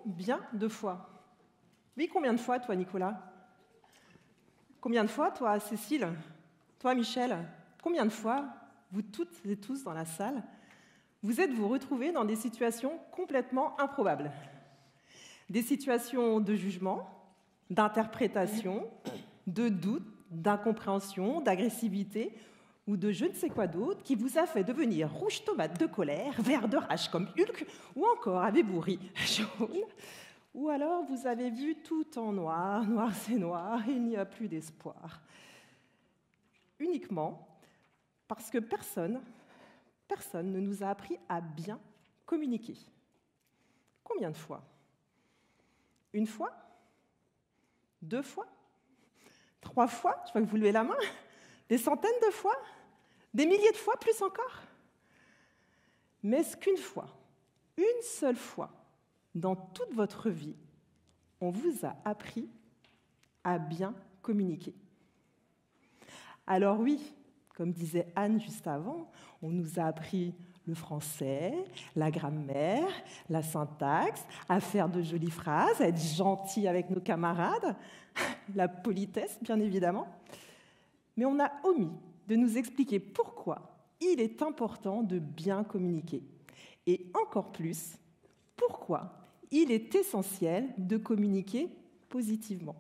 bien de fois. Oui, combien de fois, toi, Nicolas? Combien de fois, toi, Cécile? Toi, Michel? Combien de fois, vous toutes et tous dans la salle, vous êtes-vous retrouvés dans des situations complètement improbables? Des situations de jugement, d'interprétation, de doute, d'incompréhension, d'agressivité ou de je ne sais quoi d'autre qui vous a fait devenir rouge tomate de colère, vert de rage comme Hulk, ou encore avez-vous ri jaune, ou alors vous avez vu tout en noir, noir c'est noir, il n'y a plus d'espoir. Uniquement parce que personne ne nous a appris à bien communiquer. Combien de fois? Une fois? 2 fois? 3 fois? Je vois que vous levez la main. Des centaines de fois? Des milliers de fois, plus encore? Mais est-ce qu'une fois, une seule fois, dans toute votre vie, on vous a appris à bien communiquer? Alors oui, comme disait Anne juste avant, on nous a appris le français, la grammaire, la syntaxe, à faire de jolies phrases, à être gentil avec nos camarades, la politesse, bien évidemment. Mais on a omis de nous expliquer pourquoi il est important de bien communiquer. Et encore plus, pourquoi il est essentiel de communiquer positivement.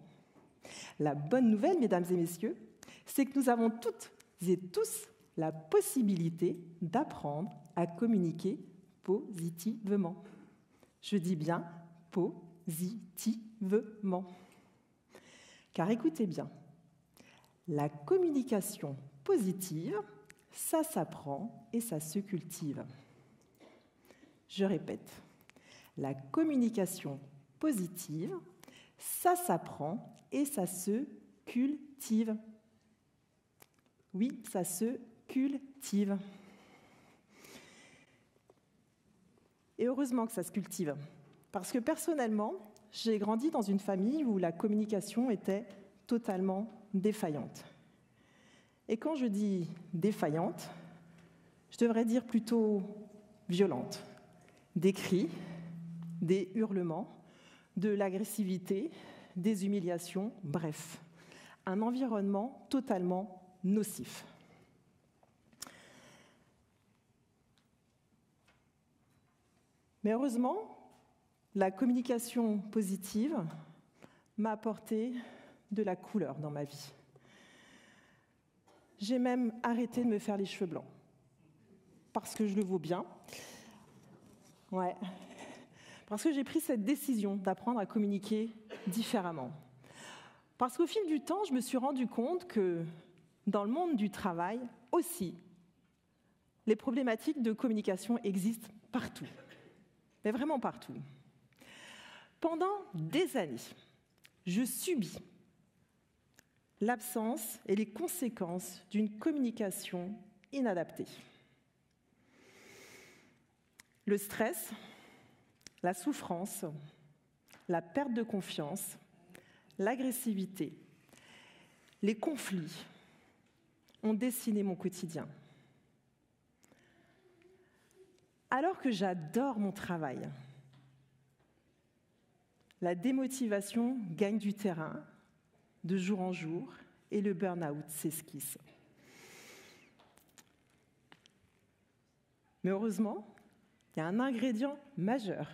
La bonne nouvelle, mesdames et messieurs, c'est que nous avons toutes et tous la possibilité d'apprendre à communiquer positivement. Je dis bien positivement. Car écoutez bien, la communication positive, ça s'apprend et ça se cultive. Je répète, la communication positive, ça s'apprend et ça se cultive. Oui, ça se cultive. Et heureusement que ça se cultive, parce que personnellement, j'ai grandi dans une famille où la communication était totalement défaillante. Et quand je dis défaillante, je devrais dire plutôt violente. Des cris, des hurlements, de l'agressivité, des humiliations, bref, un environnement totalement nocif. Mais heureusement, la communication positive m'a apporté de la couleur dans ma vie. J'ai même arrêté de me faire les cheveux blancs, parce que je le vaux bien. Ouais. Parce que j'ai pris cette décision d'apprendre à communiquer différemment. Parce qu'au fil du temps, je me suis rendu compte que dans le monde du travail aussi, les problématiques de communication existent partout, mais vraiment partout. Pendant des années, je subis l'absence et les conséquences d'une communication inadaptée. Le stress, la souffrance, la perte de confiance, l'agressivité, les conflits ont dessiné mon quotidien. Alors que j'adore mon travail, la démotivation gagne du terrain de jour en jour et le burn-out s'esquisse. Mais heureusement, il y a un ingrédient majeur,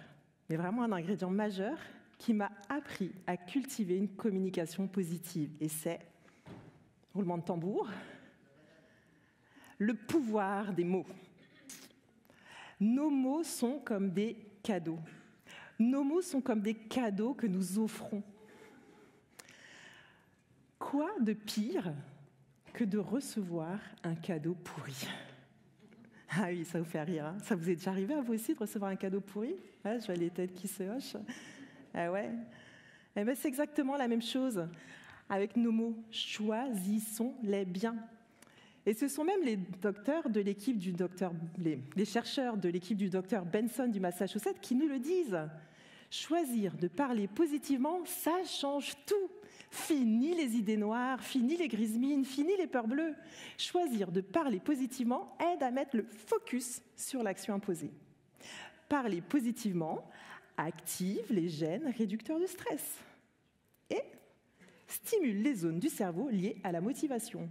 mais vraiment un ingrédient majeur, qui m'a appris à cultiver une communication positive. Et c'est, roulement de tambour, le pouvoir des mots. Nos mots sont comme des cadeaux. Nos mots sont comme des cadeaux que nous offrons. Quoi de pire que de recevoir un cadeau pourri? Ah oui, ça vous fait rire, hein? Ça vous est déjà arrivé à vous aussi de recevoir un cadeau pourri? Ouais, je vois les têtes qui se hochent. Ah ouais. Eh bien, c'est exactement la même chose avec nos mots. Choisissons-les bien. Et ce sont même les docteurs de l'équipe du docteur, les chercheurs de l'équipe du docteur Benson du Massachusetts qui nous le disent. Choisir de parler positivement, ça change tout. Fini les idées noires, fini les grises mines, fini les peurs bleues. Choisir de parler positivement aide à mettre le focus sur l'action imposée. Parler positivement active les gènes réducteurs de stress et stimule les zones du cerveau liées à la motivation.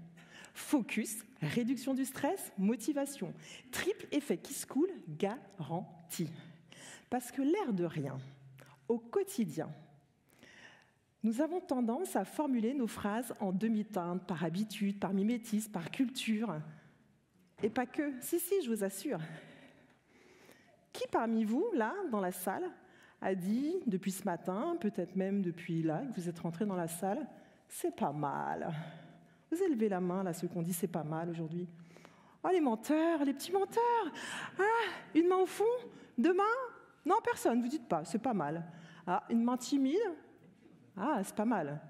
Focus, réduction du stress, motivation. Triple effet qui se coule, garanti. Parce que l'air de rien, au quotidien, nous avons tendance à formuler nos phrases en demi-teinte, par habitude, par mimétisme, par culture. Et pas que. Si, je vous assure. Qui parmi vous, là, dans la salle, a dit, depuis ce matin, peut-être même depuis là, que vous êtes rentrés dans la salle, c'est pas mal. Vous avez levé la main, là, ceux qui ont dit c'est pas mal aujourd'hui. Oh, les menteurs, les petits menteurs. Ah, une main au fond, deux mains. Non, personne, vous dites pas, c'est pas mal. Ah, une main timide. Ah, c'est pas mal.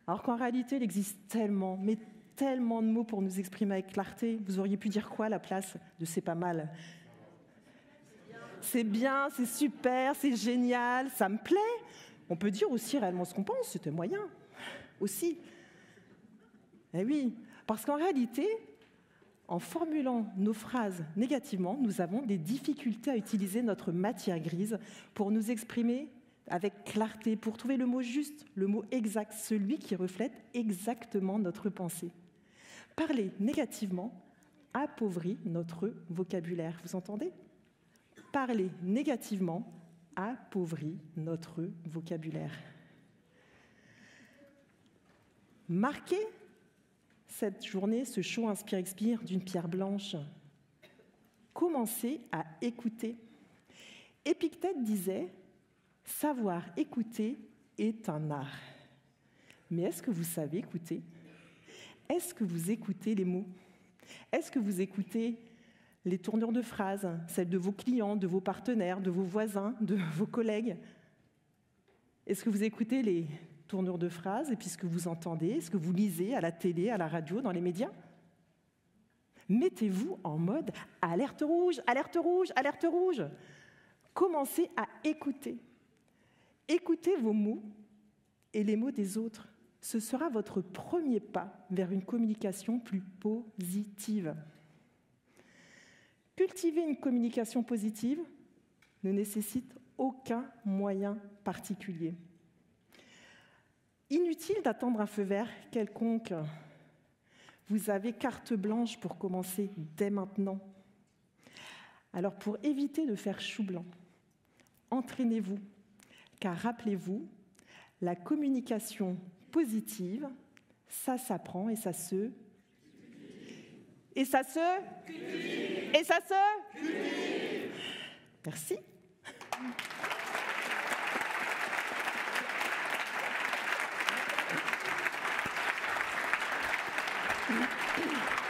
Alors qu'en réalité, il existe tellement, mais tellement de mots pour nous exprimer avec clarté. Vous auriez pu dire quoi à la place de c'est pas mal? C'est bien, c'est super, c'est génial, ça me plaît. On peut dire aussi réellement ce qu'on pense, c'était moyen. Aussi. Eh oui, parce qu'en réalité, en formulant nos phrases négativement, nous avons des difficultés à utiliser notre matière grise pour nous exprimer avec clarté, pour trouver le mot juste, le mot exact, celui qui reflète exactement notre pensée. Parler négativement appauvrit notre vocabulaire. Vous entendez ? Parler négativement appauvrit notre vocabulaire. Marquez cette journée, ce show Inspire-Expire d'une pierre blanche. Commencez à écouter. Épictète disait « Savoir écouter est un art ». Mais est-ce que vous savez écouter ? Est-ce que vous écoutez les mots ? Est-ce que vous écoutez les tournures de phrases, celles de vos clients, de vos partenaires, de vos voisins, de vos collègues? Est-ce que vous écoutez les tournures de phrases et puis ce que vous entendez, ce que vous lisez à la télé, à la radio, dans les médias? Mettez-vous en mode alerte rouge, alerte rouge, alerte rouge. Commencez à écouter. Écoutez vos mots et les mots des autres. Ce sera votre premier pas vers une communication plus positive. Cultiver une communication positive ne nécessite aucun moyen particulier. Inutile d'attendre un feu vert quelconque. Vous avez carte blanche pour commencer dès maintenant. Alors pour éviter de faire chou blanc, entraînez-vous, car rappelez-vous, la communication positive, ça s'apprend et ça se... Et ça se... Et ça se... Merci. Thank you.